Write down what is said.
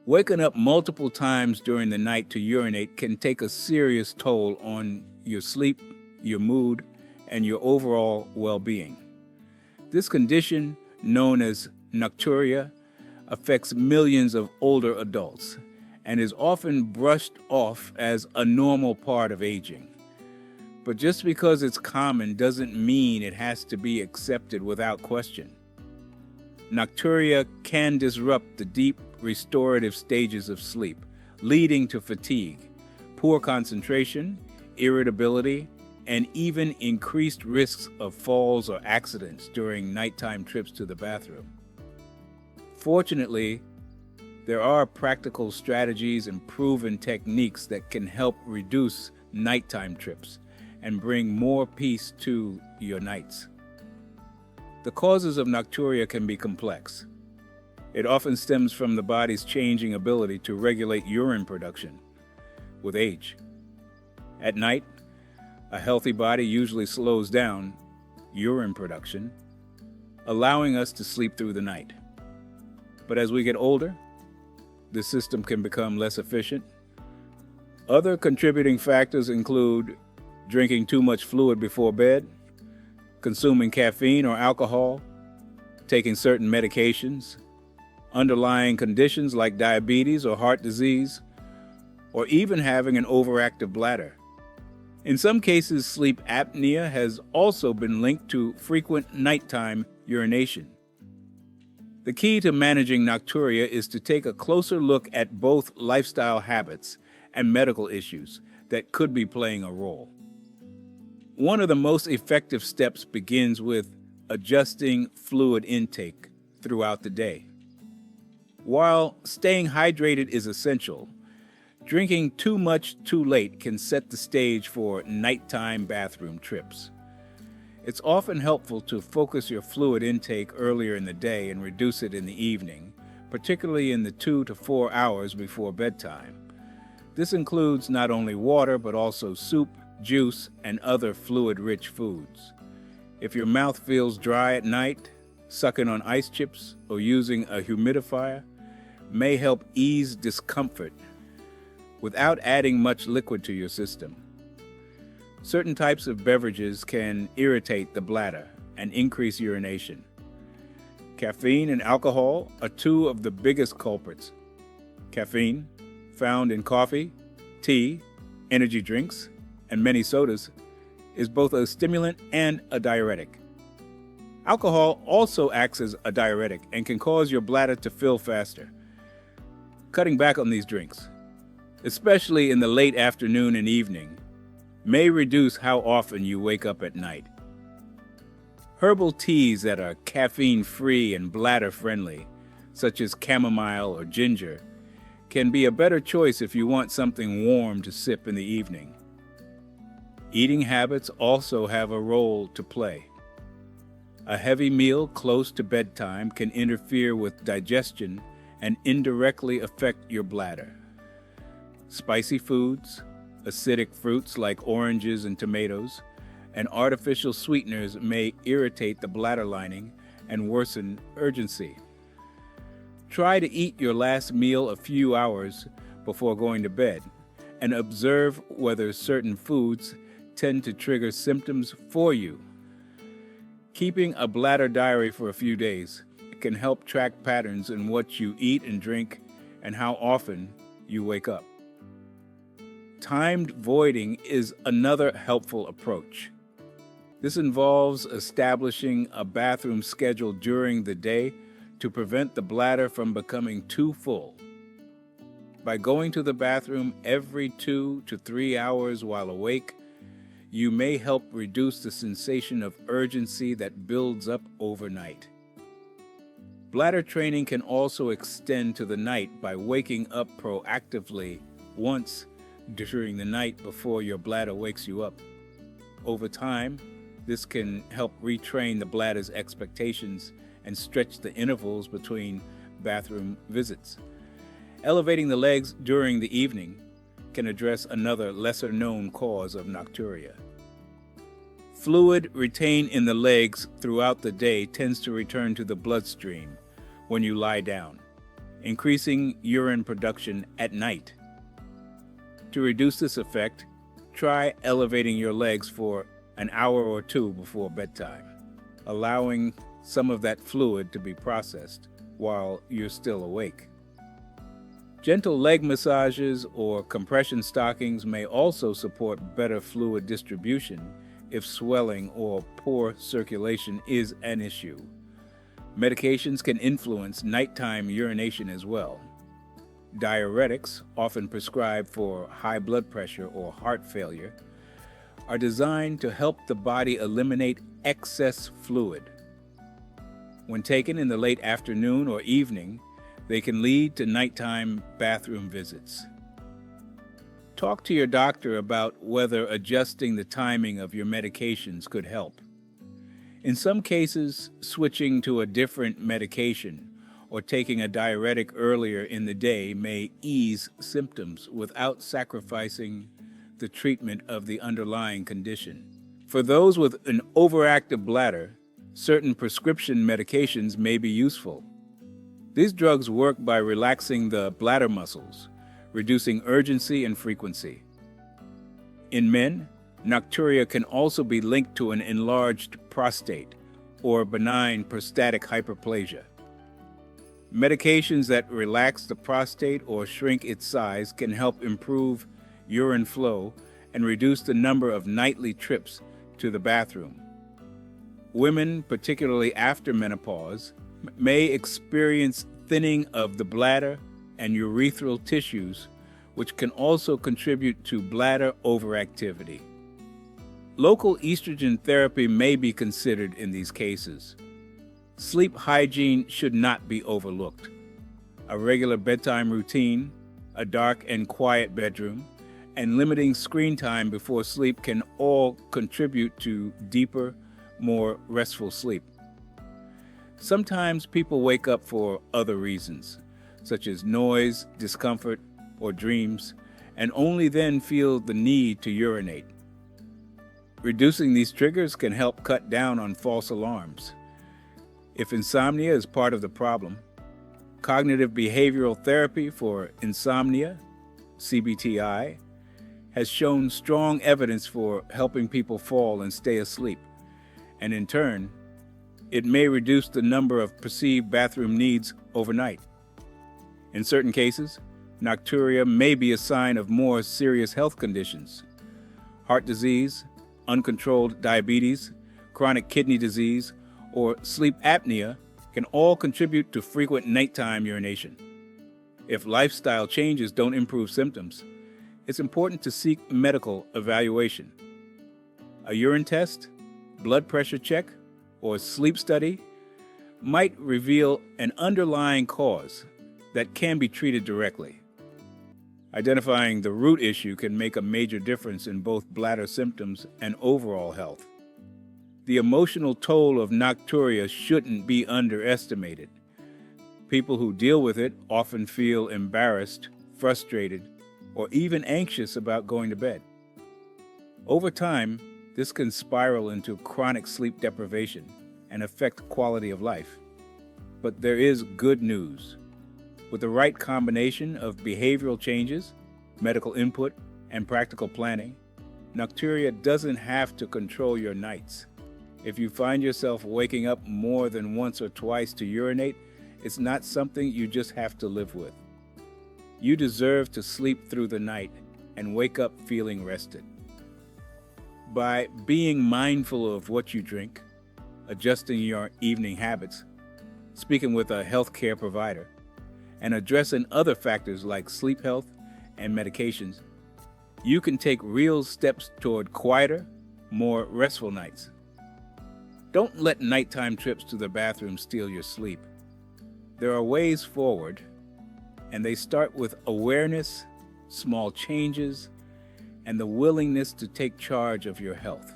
Waking up multiple times during the night to urinate can take a serious toll on your sleep, your mood, and your overall well being. This condition, known as nocturia, affects millions of older adults and is often brushed off as a normal part of aging. But just because it's common doesn't mean it has to be accepted without question. Nocturia can disrupt the deep, restorative stages of sleep, leading to fatigue, poor concentration, irritability, and even increased risks of falls or accidents during nighttime trips to the bathroom. Fortunately, there are practical strategies and proven techniques that can help reduce nighttime trips and bring more peace to your nights. The causes of nocturia can be complex. It often stems from the body's changing ability to regulate urine production with age. At night, a healthy body usually slows down urine production, allowing us to sleep through the night. But as we get older, the system can become less efficient. Other contributing factors include drinking too much fluid before bed, consuming caffeine or alcohol, taking certain medications, underlying conditions like diabetes or heart disease, or even having an overactive bladder. In some cases, sleep apnea has also been linked to frequent nighttime urination. The key to managing nocturia is to take a closer look at both lifestyle habits and medical issues that could be playing a role. One of the most effective steps begins with adjusting fluid intake throughout the day. While staying hydrated is essential, drinking too much too late can set the stage for nighttime bathroom trips. It's often helpful to focus your fluid intake earlier in the day and reduce it in the evening, particularly in the 2 to 4 hours before bedtime. This includes not only water, but also soup, juice, and other fluid-rich foods. If your mouth feels dry at night, sucking on ice chips or using a humidifier may help ease discomfort without adding much liquid to your system. Certain types of beverages can irritate the bladder and increase urination. Caffeine and alcohol are two of the biggest culprits. Caffeine, found in coffee, tea, energy drinks, and many sodas, is both a stimulant and a diuretic. Alcohol also acts as a diuretic and can cause your bladder to fill faster. Cutting back on these drinks, especially in the late afternoon and evening, may reduce how often you wake up at night. Herbal teas that are caffeine-free and bladder-friendly, such as chamomile or ginger, can be a better choice if you want something warm to sip in the evening. Eating habits also have a role to play. A heavy meal close to bedtime can interfere with digestion and indirectly affect your bladder. Spicy foods, acidic fruits like oranges and tomatoes, and artificial sweeteners may irritate the bladder lining and worsen urgency. Try to eat your last meal a few hours before going to bed and observe whether certain foods tend to trigger symptoms for you. Keeping a bladder diary for a few days can help track patterns in what you eat and drink and how often you wake up. Timed voiding is another helpful approach. This involves establishing a bathroom schedule during the day to prevent the bladder from becoming too full. By going to the bathroom every 2 to 3 hours while awake, you may help reduce the sensation of urgency that builds up overnight. Bladder training can also extend to the night by waking up proactively once during the night before your bladder wakes you up. Over time, this can help retrain the bladder's expectations and stretch the intervals between bathroom visits. Elevating the legs during the evening can address another lesser-known cause of nocturia. Fluid retained in the legs throughout the day tends to return to the bloodstream when you lie down. increasing urine production at night. To reduce this effect, try elevating your legs for an hour or two before bedtime, allowing some of that fluid to be processed while you're still awake. Gentle leg massages or compression stockings may also support better fluid distribution if swelling or poor circulation is an issue. Medications can influence nighttime urination as well. Diuretics, often prescribed for high blood pressure or heart failure, are designed to help the body eliminate excess fluid. When taken in the late afternoon or evening, they can lead to nighttime bathroom visits. Talk to your doctor about whether adjusting the timing of your medications could help. In some cases, switching to a different medication or taking a diuretic earlier in the day may ease symptoms without sacrificing the treatment of the underlying condition. For those with an overactive bladder, certain prescription medications may be useful. These drugs work by relaxing the bladder muscles, reducing urgency and frequency. In men, nocturia can also be linked to an enlarged prostate or benign prostatic hyperplasia. Medications that relax the prostate or shrink its size can help improve urine flow and reduce the number of nightly trips to the bathroom. Women, particularly after menopause, may experience thinning of the bladder and urethral tissues, which can also contribute to bladder overactivity. Local estrogen therapy may be considered in these cases. Sleep hygiene should not be overlooked. A regular bedtime routine, a dark and quiet bedroom, and limiting screen time before sleep can all contribute to deeper, more restful sleep. Sometimes people wake up for other reasons, such as noise, discomfort, or dreams, and only then feel the need to urinate. Reducing these triggers can help cut down on false alarms. If insomnia is part of the problem, cognitive behavioral therapy for insomnia, CBTI, has shown strong evidence for helping people fall and stay asleep, and in turn, it may reduce the number of perceived bathroom needs overnight. In certain cases, nocturia may be a sign of more serious health conditions. Heart disease, uncontrolled diabetes, chronic kidney disease, or sleep apnea can all contribute to frequent nighttime urination. If lifestyle changes don't improve symptoms, it's important to seek medical evaluation. A urine test, blood pressure check, or sleep study might reveal an underlying cause that can be treated directly. Identifying the root issue can make a major difference in both bladder symptoms and overall health. The emotional toll of nocturia shouldn't be underestimated. People who deal with it often feel embarrassed, frustrated, or even anxious about going to bed. Over time, this can spiral into chronic sleep deprivation and affect quality of life. But there is good news. With the right combination of behavioral changes, medical input, and practical planning, nocturia doesn't have to control your nights. If you find yourself waking up more than once or twice to urinate, it's not something you just have to live with. You deserve to sleep through the night and wake up feeling rested. By being mindful of what you drink, adjusting your evening habits, speaking with a healthcare provider, and addressing other factors like sleep health and medications, you can take real steps toward quieter, more restful nights. Don't let nighttime trips to the bathroom steal your sleep. There are ways forward, and they start with awareness, small changes, and the willingness to take charge of your health.